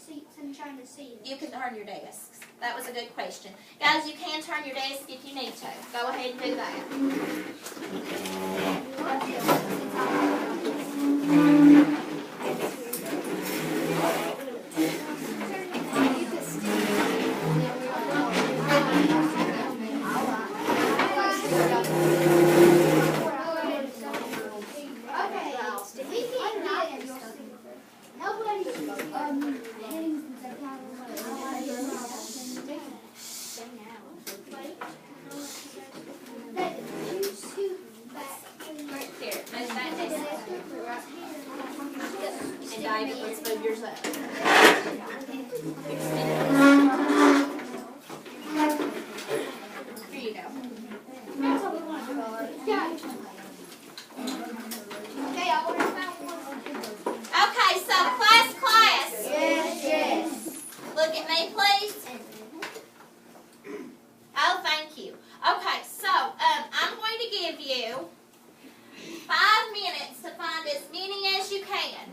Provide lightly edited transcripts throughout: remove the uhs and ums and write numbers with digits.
seats and trying to see it. You can turn your desks. That was a good question. Guys, you can turn your desk if you need to. Go ahead and do that. And David, let's move yours up. Here you go. Okay, so class. Yes. Look at me, please. Oh, thank you. Okay, so I'm going to give you 5 minutes to find as many as you can.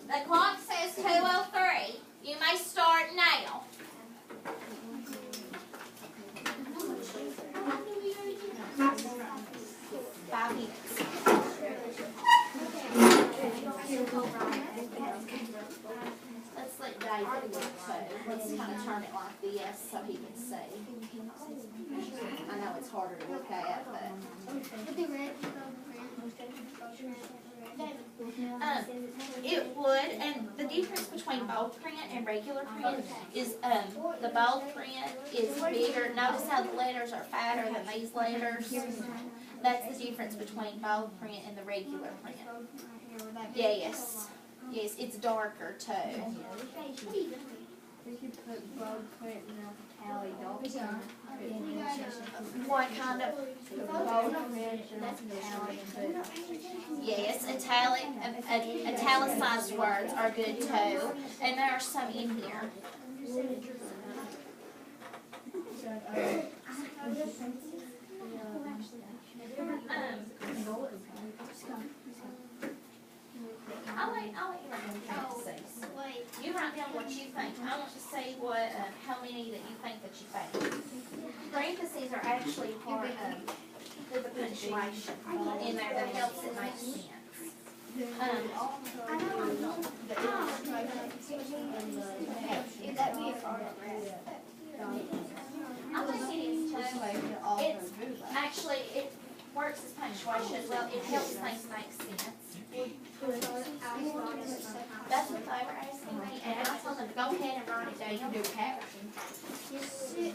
The clock says 2:03. You may start now. Five minutes. Let's let David look too. Let's kind of turn it like this so he can see. I know it's harder to look at, but it would, and the difference between bold print and regular print is the bold print is bigger. Notice how the letters are fatter than these letters. That's the difference between bold print and the regular print. Yes, yes, it's darker too. We could put bold print in a tally dog. What kind of? Bold print and tally. Yes, italicized words are good too, and there are some in here. I'll let you write down parentheses. You write down what you think. I want to see what, how many that you think that you think. Parentheses are actually part of the punctuation in there that helps it make sense. I think it is too. It's actually, it works as punctuation. Well, it helps things make sense. That's what they were asking me, and I told them to go ahead and write it down. You do captions. You see it?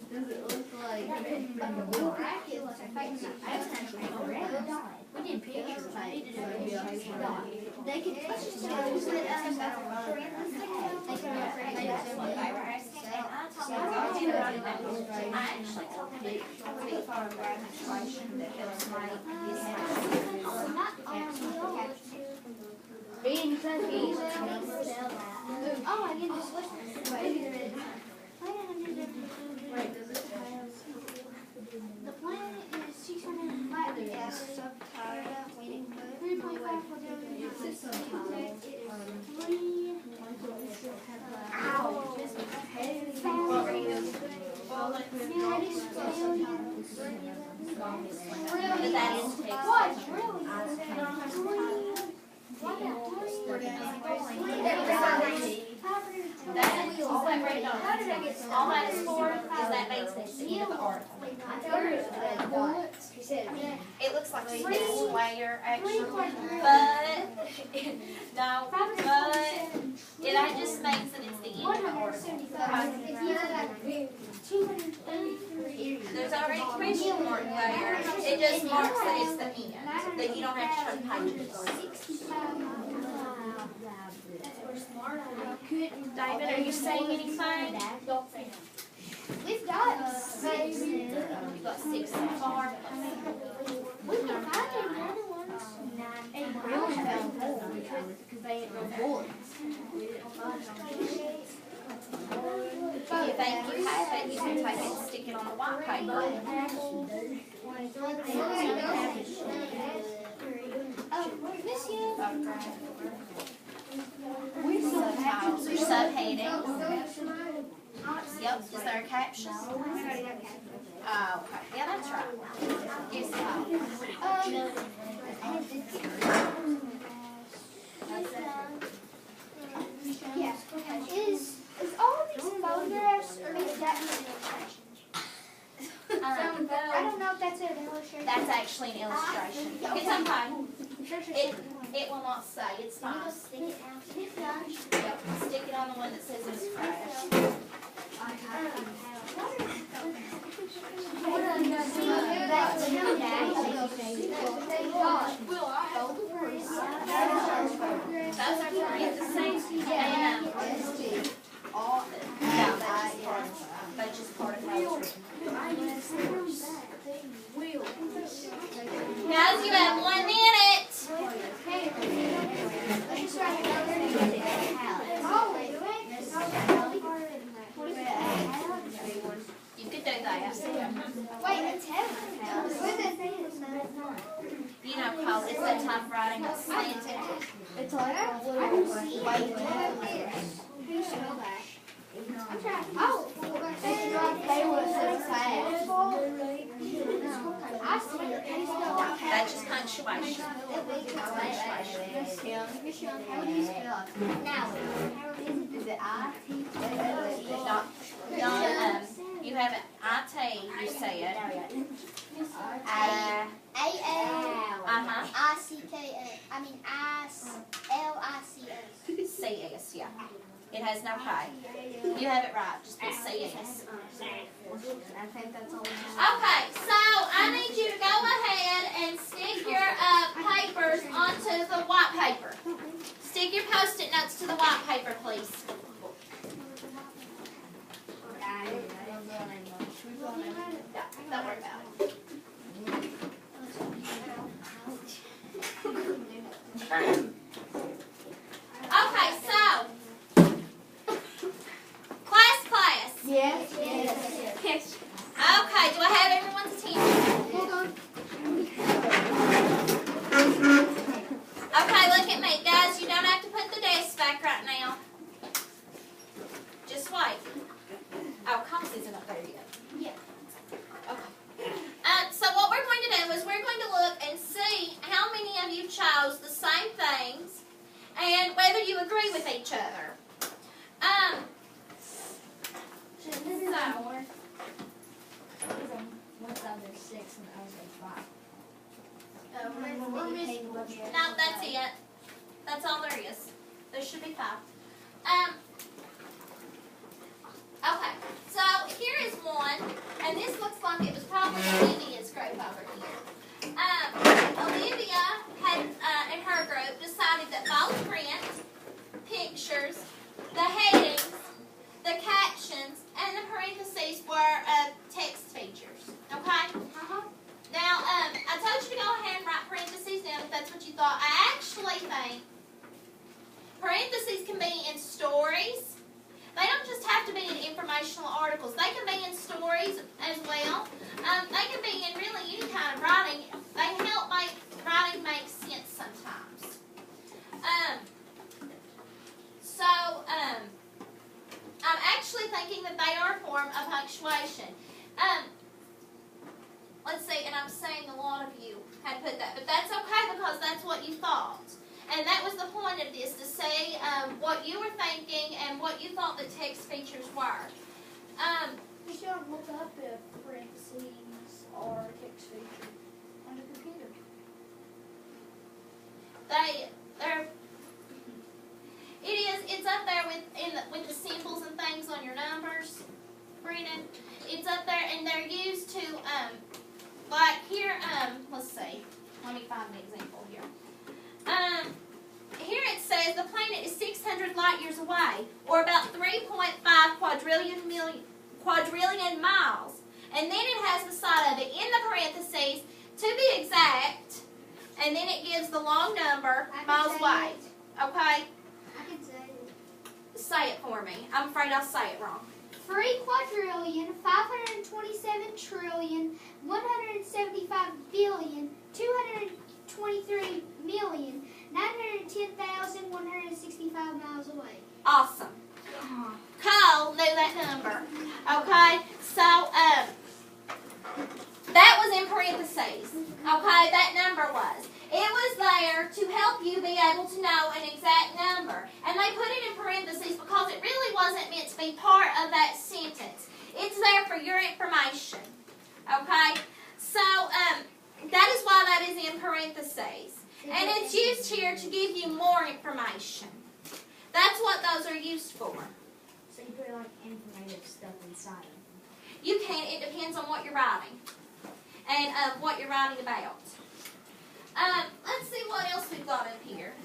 Does it look like We did pictures. They could touch it. I actually told him to be part of our administration that helps make this happen. Oh, I get this. Wait, does it have The planet is 605 degrees. Subtitle. 3.5 is it subtitle? All that is for is that makes it see the article. It looks like a square actually, but no, but it just makes it it's the end of the article. There's already a question mark there. It just marks that it's the end, that you don't have to turn pages. David, are you saying anything? We've got got 6 so far. We can find the other ones. We only found 4 because they ain't no bullets. If you think you have it, you can take it and stick it on the white paper. Subtitles or subheadings. Yep, is there a caption? Oh, okay. Yeah, that's right. Yes, Yeah. Is all of these photographs or is that an illustration? I don't know if that's an illustration. That's actually an illustration. It's okay. It will not say. It's fine. Stick it out. Yep, stick it on the one that says it's trash. Those are parentheses and that's just part of how it's written. Guys, you have 1 minute. You could do that. You know, Paul, it's that typewriting that's slanted. It's like a little white That's just punctuation. Is it I-T? You have an IT, you say it. CS, yeah. It has no K. You have it right, just put CS. I think that's all. Okay, so I need you to go ahead and stick your papers onto the white paper. Stick your Post-it notes to the white paper, please. Don't worry about it. Okay, so class. Yes. Okay, do I have everyone's attention? Hold on. Okay, look at me, guys. You don't have to put the desk back right now. Just wait. Oh, Combs isn't up there yet. Yeah. Okay. So what we're going to do is we're going to look and see how many of you chose the same things and whether you agree with each other. No, that's it. That's all there is. There should be 5. Okay, so here is one, and this looks like it was probably Olivia's group over here. Olivia had, in her group, decided that both print, pictures, the headings, the captions, and the parentheses were text features. Okay? Now, I told you to go ahead and write parentheses down if that's what you thought. I actually think parentheses can be in stories. They don't just have to be in informational articles. They can be in stories as well. They can be in really any kind of writing. They help make writing make sense sometimes. I'm actually thinking that they are a form of punctuation. Let's see, and I'm saying a lot of you had put that, but that's okay because that's what you thought. And that was the point of this, to see what you were thinking and what you thought the text features were. You should look up if parentheses or text feature on the computer. It's up there with the symbols and things on your numbers, Brennan. It's up there, and they're used to, like here, let's see. Let me find an example here. Here it says the planet is 600 light years away, or about 3.5 quadrillion miles, and then it has the side of it in the parentheses, to be exact, and then it gives the long number, miles wide. Okay? I can say it. Say it for me. I'm afraid I'll say it wrong. 3,527,175,910,165 miles away. Awesome. Cole knew that number. Okay? So, that was in parentheses. Okay? That number was. It was there to help you be able to know an exact number. And they put it in parentheses because it really wasn't meant to be part of that sentence. It's there for your information. Okay? So, that is why that is in parentheses. And it's used here to give you more information. That's what those are used for. So you put like informative stuff inside of them. You can. It depends on what you're writing. And what you're writing about. Let's see what else we've got up here.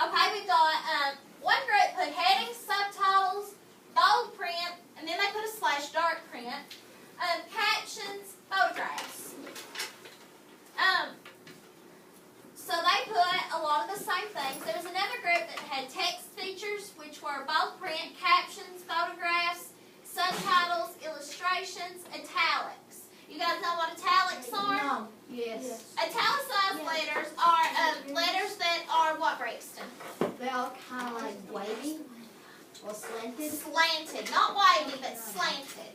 Okay, we've got one group put headings, subtitles, bold print, and then they put a slash dark print, captions, photographs. So they put a lot of the same things. There was another group that had text features, which were bold print, captions, photographs, subtitles, illustrations, italics. You guys know what italics are? No. Yes. Italicized letters are letters that are what, Braxton? They all kind of like wavy or slanted. Slanted. Not wavy, but slanted.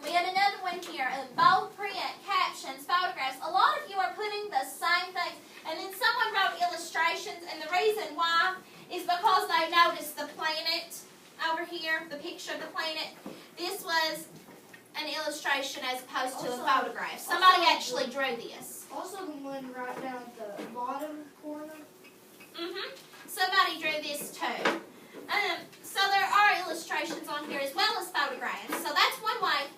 We have another one here, bold print, captions, photographs. A lot of you are putting the same things. And then someone wrote illustrations, and the reason why is because they noticed the planet over here, the picture of the planet. This was an illustration as opposed to a photograph. Somebody actually drew this. Also the one right down at the bottom corner. Somebody drew this too. So there are illustrations on here as well as photographs. So that's one way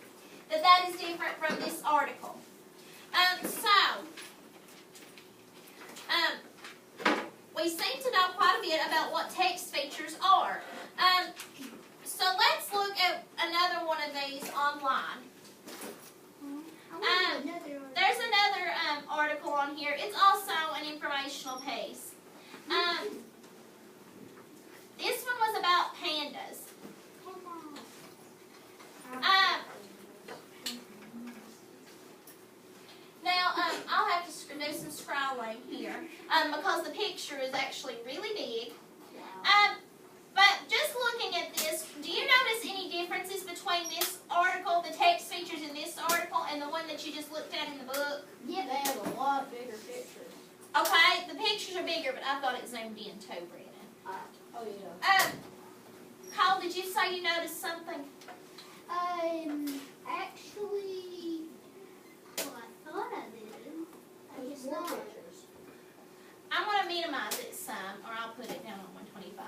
that is different from this article. We seem to know quite a bit about what text features are. So let's look at another one of these online. There's another article on here. It's also an informational piece. This one was about pandas. Now, I'll have to do some scrolling here because the picture is actually really big. But just looking at this, do you notice any differences between this article, the text features in this article, and the one that you just looked at in the book? Yeah, they have a lot bigger pictures. Okay, the pictures are bigger, but I thought it zoomed in too, Brennan. Oh yeah. Cole, did you say you noticed something? Actually, well, I thought I did. I guess not. I'm going to minimize it some, or I'll put it down on 125.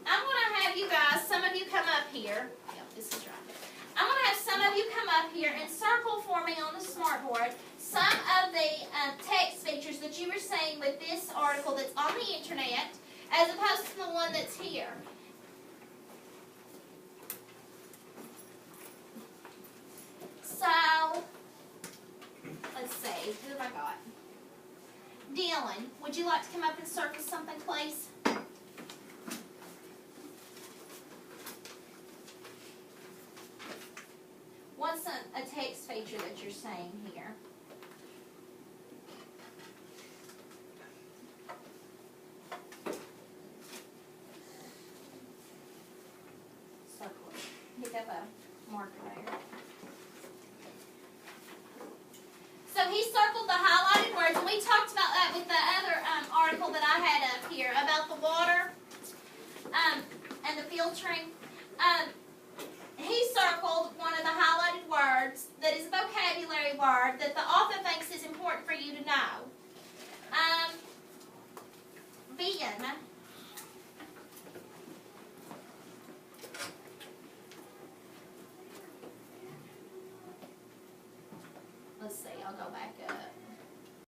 I'm going to have you guys, some of you come up here. Yep, this is right. I'm going to have some of you come up here and circle for me on the smartboard some of the text features that you were seeing with this article that's on the internet as opposed to the one that's here. So, let's see, who have I got? Dylan, would you like to come up and circle something, please? What's a text feature that you're saying here? Circle it. Pick up a marker there. So he circled the highlighted words, and we talked about that with the other article that I had up here about the water and the filtering. He circled one of the highlighted words that is a vocabulary word that the author thinks is important for you to know.